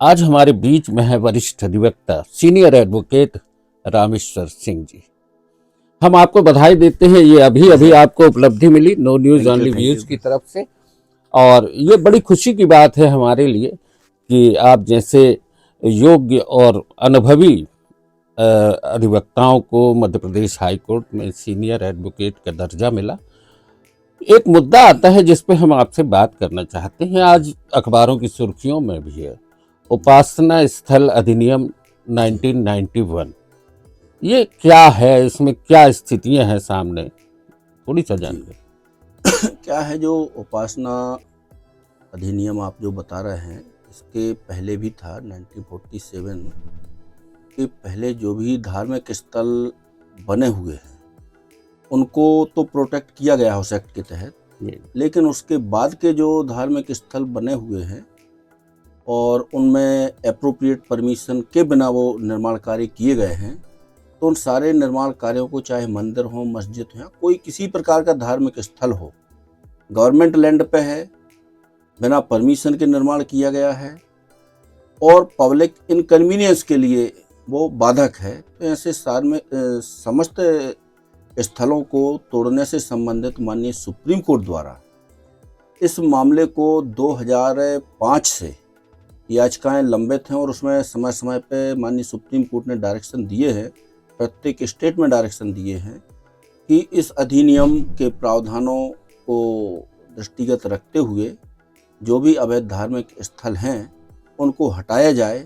आज हमारे बीच में है वरिष्ठ अधिवक्ता सीनियर एडवोकेट रामेश्वर सिंह जी। हम आपको बधाई देते हैं, ये अभी अभी आपको उपलब्धि मिली no news thank you only thank views you. की तरफ से। और ये बड़ी खुशी की बात है हमारे लिए कि आप जैसे योग्य और अनुभवी अधिवक्ताओं को मध्य प्रदेश हाई कोर्ट में सीनियर एडवोकेट का दर्जा मिला। एक मुद्दा आता है जिस पे हम आपसे बात करना चाहते हैं, आज अखबारों की सुर्खियों में भी है, जी उपासना स्थल अधिनियम जी 1991। ये क्या है, इसमें क्या स्थितियां हैं सामने, थोड़ी सा जी। जानकारी। क्या है जो उपासना अधिनियम आप जो बता रहे हैं, इसके पहले भी था 1947 के पहले जो भी धार्मिक स्थल बने हुए हैं उनको तो प्रोटेक्ट किया गया है उस एक्ट के तहत। ये लेकिन उसके बाद के जो धार्मिक स्थल बने हुए हैं और उनमें एप्रोप्रिएट परमिशन के बिना वो निर्माण कार्य किए गए हैं, तो उन सारे निर्माण कार्यों को, चाहे मंदिर हो, मस्जिद हो या कोई किसी प्रकार का धार्मिक स्थल हो, गवर्नमेंट लैंड पे है, बिना परमिशन के निर्माण किया गया है और पब्लिक इनकन्वीनियंस के लिए वो बाधक है, तो ऐसे समस्त स्थलों को तोड़ने से संबंधित माननीय सुप्रीम कोर्ट द्वारा इस मामले को 2005 से याचिकाएं लंबित हैं और उसमें समय समय पे माननीय सुप्रीम कोर्ट ने डायरेक्शन दिए हैं, प्रत्येक स्टेट में डायरेक्शन दिए हैं कि इस अधिनियम के प्रावधानों को दृष्टिगत रखते हुए जो भी अवैध धार्मिक स्थल हैं उनको हटाया जाए,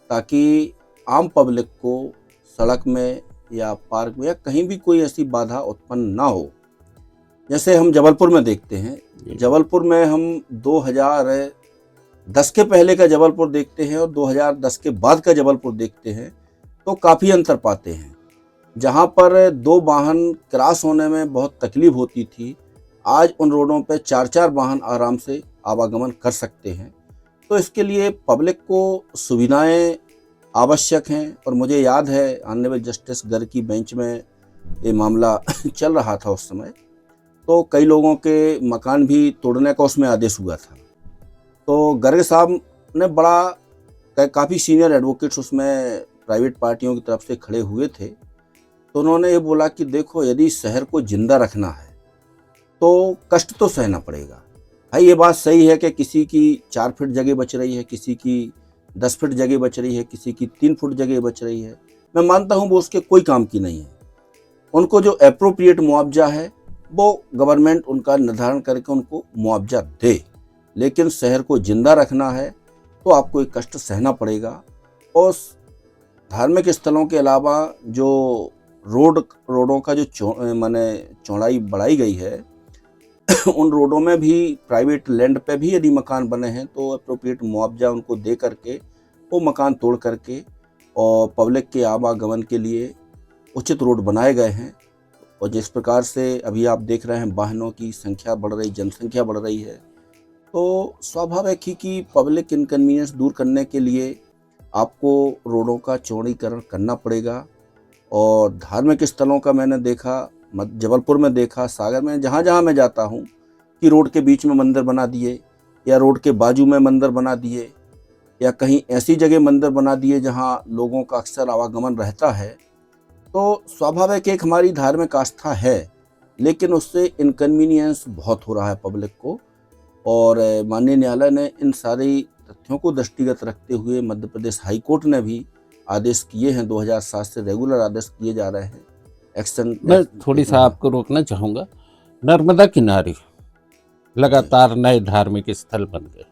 ताकि आम पब्लिक को सड़क में या पार्क में या कहीं भी कोई ऐसी बाधा उत्पन्न ना हो। जैसे हम जबलपुर में देखते हैं, जबलपुर में हम 2010 के पहले का जबलपुर देखते हैं और 2010 के बाद का जबलपुर देखते हैं तो काफ़ी अंतर पाते हैं। जहाँ पर दो वाहन क्रॉस होने में बहुत तकलीफ होती थी, आज उन रोडों पे 4-4 वाहन आराम से आवागमन कर सकते हैं। तो इसके लिए पब्लिक को सुविधाएं आवश्यक हैं और मुझे याद है ऑनरेबल जस्टिस गर्ग की बेंच में ये मामला चल रहा था उस समय, तो कई लोगों के मकान भी तोड़ने का उसमें आदेश हुआ था। तो गर्ग साहब ने काफ़ी सीनियर एडवोकेट्स उसमें प्राइवेट पार्टियों की तरफ से खड़े हुए थे, तो उन्होंने ये बोला कि देखो, यदि शहर को जिंदा रखना है तो कष्ट तो सहना पड़ेगा। भाई, ये बात सही है कि किसी की 4 फीट जगह बच रही है, किसी की 10 फीट जगह बच रही है, किसी की 3 फुट जगह बच रही है, मैं मानता हूँ वो उसके कोई काम की नहीं है। उनको जो एप्रोप्रिएट मुआवजा है वो गवर्नमेंट उनका निर्धारण करके उनको मुआवजा दे, लेकिन शहर को जिंदा रखना है तो आपको एक कष्ट सहना पड़ेगा। और धार्मिक स्थलों के अलावा जो रोडों का जो माने चौड़ाई बढ़ाई गई है उन रोडों में भी, प्राइवेट लैंड पे भी यदि मकान बने हैं तो अप्रोप्रिएट मुआवजा उनको दे करके वो मकान तोड़ करके और पब्लिक के आवागमन के लिए उचित रोड बनाए गए हैं। और जिस प्रकार से अभी आप देख रहे हैं वाहनों की संख्या बढ़ रही, जनसंख्या बढ़ रही है, तो स्वाभाविक ही कि पब्लिक इनकन्वीनियंस दूर करने के लिए आपको रोडों का चौड़ीकरण करना पड़ेगा। और धार्मिक स्थलों का मैंने देखा, जबलपुर में देखा, सागर में, जहाँ जहाँ मैं जाता हूँ, कि रोड के बीच में मंदिर बना दिए या रोड के बाजू में मंदिर बना दिए या कहीं ऐसी जगह मंदिर बना दिए जहाँ लोगों का अक्सर आवागमन रहता है। तो स्वाभाविक एक हमारी धार्मिक आस्था है, लेकिन उससे इनकन्वीनियंस बहुत हो रहा है पब्लिक को। और माननीय न्यायालय ने इन सारी तथ्यों को दृष्टिगत रखते हुए मध्य प्रदेश हाई कोर्ट ने भी आदेश किए हैं, 2007 से रेगुलर आदेश किए जा रहे हैं एक्शन। मैं थोड़ी सा आपको रोकना चाहूंगा। नर्मदा किनारे लगातार नए धार्मिक स्थल बन गए।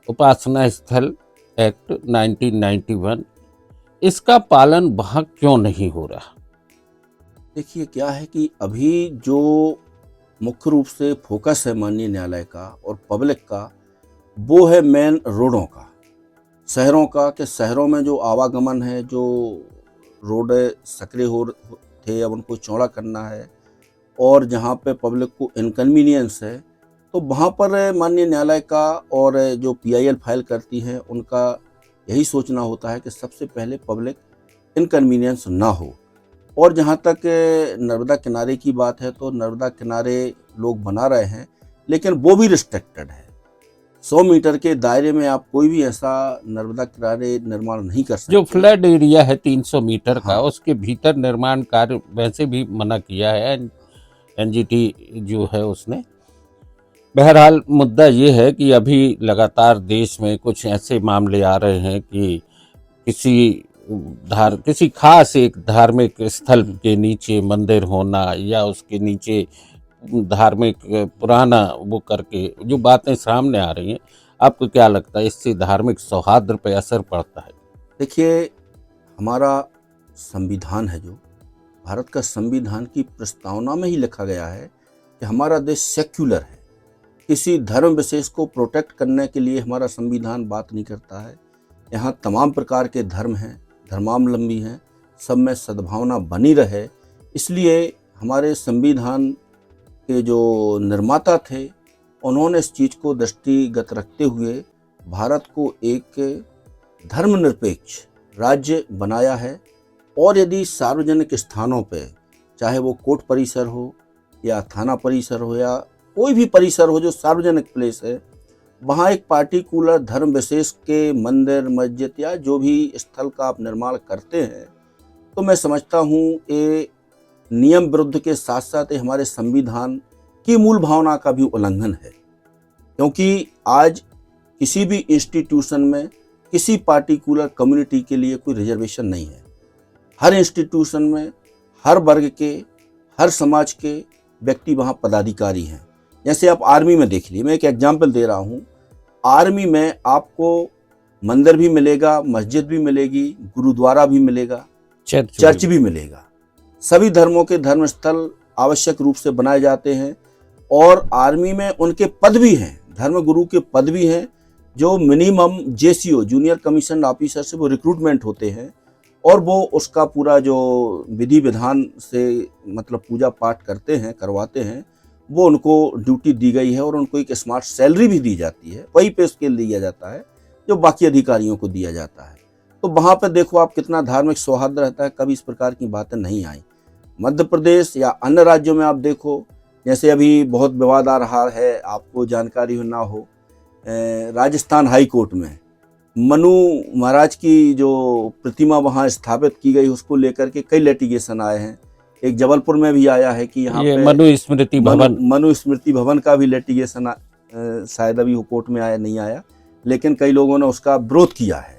उपासना स्थल एक्ट 1991, इसका पालन वहां क्यों नहीं हो रहा? देखिए, क्या है कि अभी जो मुख्य रूप से फोकस है माननीय न्यायालय का और पब्लिक का, वो है मेन रोडों का, शहरों का, कि शहरों में जो आवागमन है, जो रोड सक्रिय थे, अब उनको चौड़ा करना है। और जहाँ पे पब्लिक को इनकन्वीनियंस है, तो वहाँ पर माननीय न्यायालय का और जो पीआईएल फाइल करती है उनका यही सोचना होता है कि सबसे पहले पब्लिक इनकन्वीनियंस ना हो। और जहाँ तक नर्मदा किनारे की बात है, तो नर्मदा किनारे लोग बना रहे हैं, लेकिन वो भी रिस्ट्रिक्टेड है। 100 मीटर के दायरे में आप कोई भी ऐसा नर्मदा किनारे निर्माण नहीं कर सकते। जो फ्लड एरिया है 300 मीटर का, हाँ। उसके भीतर निर्माण कार्य वैसे भी मना किया है एनजीटी जो है उसने। बहरहाल मुद्दा ये है कि अभी लगातार देश में कुछ ऐसे मामले आ रहे हैं कि किसी खास एक धार्मिक स्थल के नीचे मंदिर होना या उसके नीचे धार्मिक पुराना वो करके जो बातें सामने आ रही हैं, आपको क्या लगता है इससे धार्मिक सौहार्द पे असर पड़ता है? देखिए, हमारा संविधान है, जो भारत का संविधान की प्रस्तावना में ही लिखा गया है कि हमारा देश सेक्युलर है। किसी धर्म विशेष को प्रोटेक्ट करने के लिए हमारा संविधान बात नहीं करता है। यहाँ तमाम प्रकार के धर्म हैं, धर्मावलंबी हैं, सब में सद्भावना बनी रहे, इसलिए हमारे संविधान के जो निर्माता थे उन्होंने इस चीज़ को दृष्टिगत रखते हुए भारत को एक धर्मनिरपेक्ष राज्य बनाया है। और यदि सार्वजनिक स्थानों पे, चाहे वो कोर्ट परिसर हो या थाना परिसर हो या कोई भी परिसर हो जो सार्वजनिक प्लेस है, वहाँ एक पार्टिकुलर धर्म विशेष के मंदिर, मस्जिद या जो भी स्थल का आप निर्माण करते हैं, तो मैं समझता हूँ ये नियम विरुद्ध के साथ साथ ये हमारे संविधान की मूल भावना का भी उल्लंघन है। क्योंकि आज किसी भी इंस्टीट्यूशन में किसी पार्टिकुलर कम्युनिटी के लिए कोई रिजर्वेशन नहीं है। हर इंस्टीट्यूशन में हर वर्ग के, हर समाज के व्यक्ति वहाँ पदाधिकारी हैं। जैसे आप आर्मी में देख लीजिए, मैं एक एग्जाम्पल दे रहा हूँ। आर्मी में आपको मंदिर भी मिलेगा, मस्जिद भी मिलेगी, गुरुद्वारा भी मिलेगा, चर्च भी मिलेगा। सभी धर्मों के धर्मस्थल आवश्यक रूप से बनाए जाते हैं और आर्मी में उनके पद भी हैं, धर्म गुरु के पद भी हैं, जो minimum JCO junior commission officer से वो रिक्रूटमेंट होते हैं और वो उसका पूरा जो विधि विधान से मतलब पूजा पाठ करते हैं, करवाते हैं, वो उनको ड्यूटी दी गई है और उनको एक स्मार्ट सैलरी भी दी जाती है, वही पे स्केल दिया जाता है जो बाकी अधिकारियों को दिया जाता है। तो वहाँ पर देखो आप कितना धार्मिक सौहार्द रहता है, कभी इस प्रकार की बातें नहीं आई। मध्य प्रदेश या अन्य राज्यों में आप देखो, जैसे अभी बहुत विवाद आ रहा है, आपको जानकारी ना हो, राजस्थान हाई कोर्ट में मनु महाराज की जो प्रतिमा वहाँ स्थापित की गई उसको लेकर के कई लिटिगेशन आए हैं। एक जबलपुर में भी आया है कि यहाँ पे मनु स्मृति भवन का भी लिटिगेशन शायद अभी वो कोर्ट में आया नहीं आया, लेकिन कई लोगों ने उसका विरोध किया है।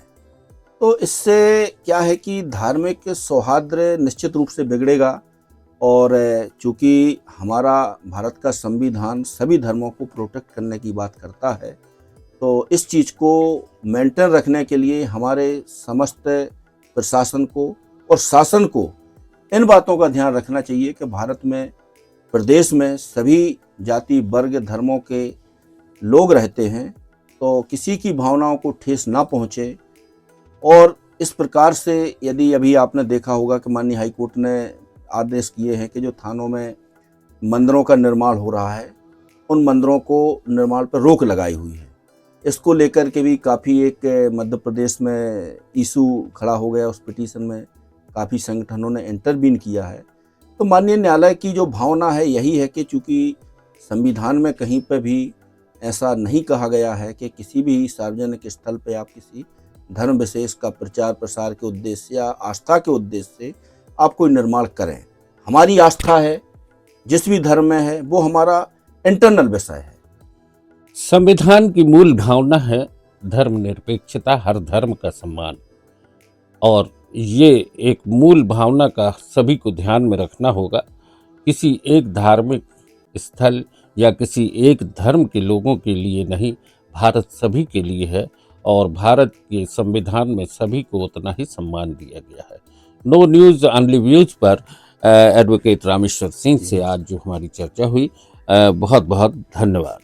तो इससे क्या है कि धार्मिक सौहार्द निश्चित रूप से बिगड़ेगा और चूँकि हमारा भारत का संविधान सभी धर्मों को प्रोटेक्ट करने की बात करता है, तो इस चीज़ को मेंटेन रखने के लिए हमारे समस्त प्रशासन को और शासन को इन बातों का ध्यान रखना चाहिए कि भारत में, प्रदेश में सभी जाति वर्ग धर्मों के लोग रहते हैं, तो किसी की भावनाओं को ठेस ना पहुँचे। और इस प्रकार से यदि अभी आपने देखा होगा कि माननीय हाईकोर्ट ने आदेश किए हैं कि जो थानों में मंदिरों का निर्माण हो रहा है, उन मंदिरों को निर्माण पर रोक लगाई हुई है। इसको लेकर के भी काफ़ी एक मध्य प्रदेश में इशू खड़ा हो गया, उस पिटीशन में काफ़ी संगठनों ने इंटरवीन किया है। तो माननीय न्यायालय की जो भावना है यही है कि चूँकि संविधान में कहीं पर भी ऐसा नहीं कहा गया है कि किसी भी सार्वजनिक स्थल पर आप किसी धर्म विशेष का प्रचार प्रसार के उद्देश्य या आस्था के उद्देश्य से आप कोई निर्माण करें। हमारी आस्था है, जिस भी धर्म में है, वो हमारा इंटरनल विषय है। संविधान की मूल भावना है धर्मनिरपेक्षता, हर धर्म का सम्मान, और ये एक मूल भावना का सभी को ध्यान में रखना होगा। किसी एक धार्मिक स्थल या किसी एक धर्म के लोगों के लिए नहीं, भारत सभी के लिए है और भारत के संविधान में सभी को उतना ही सम्मान दिया गया है। नो न्यूज़ ओनली व्यूज पर एडवोकेट रामेश्वर सिंह से आज जो हमारी चर्चा हुई, बहुत बहुत धन्यवाद।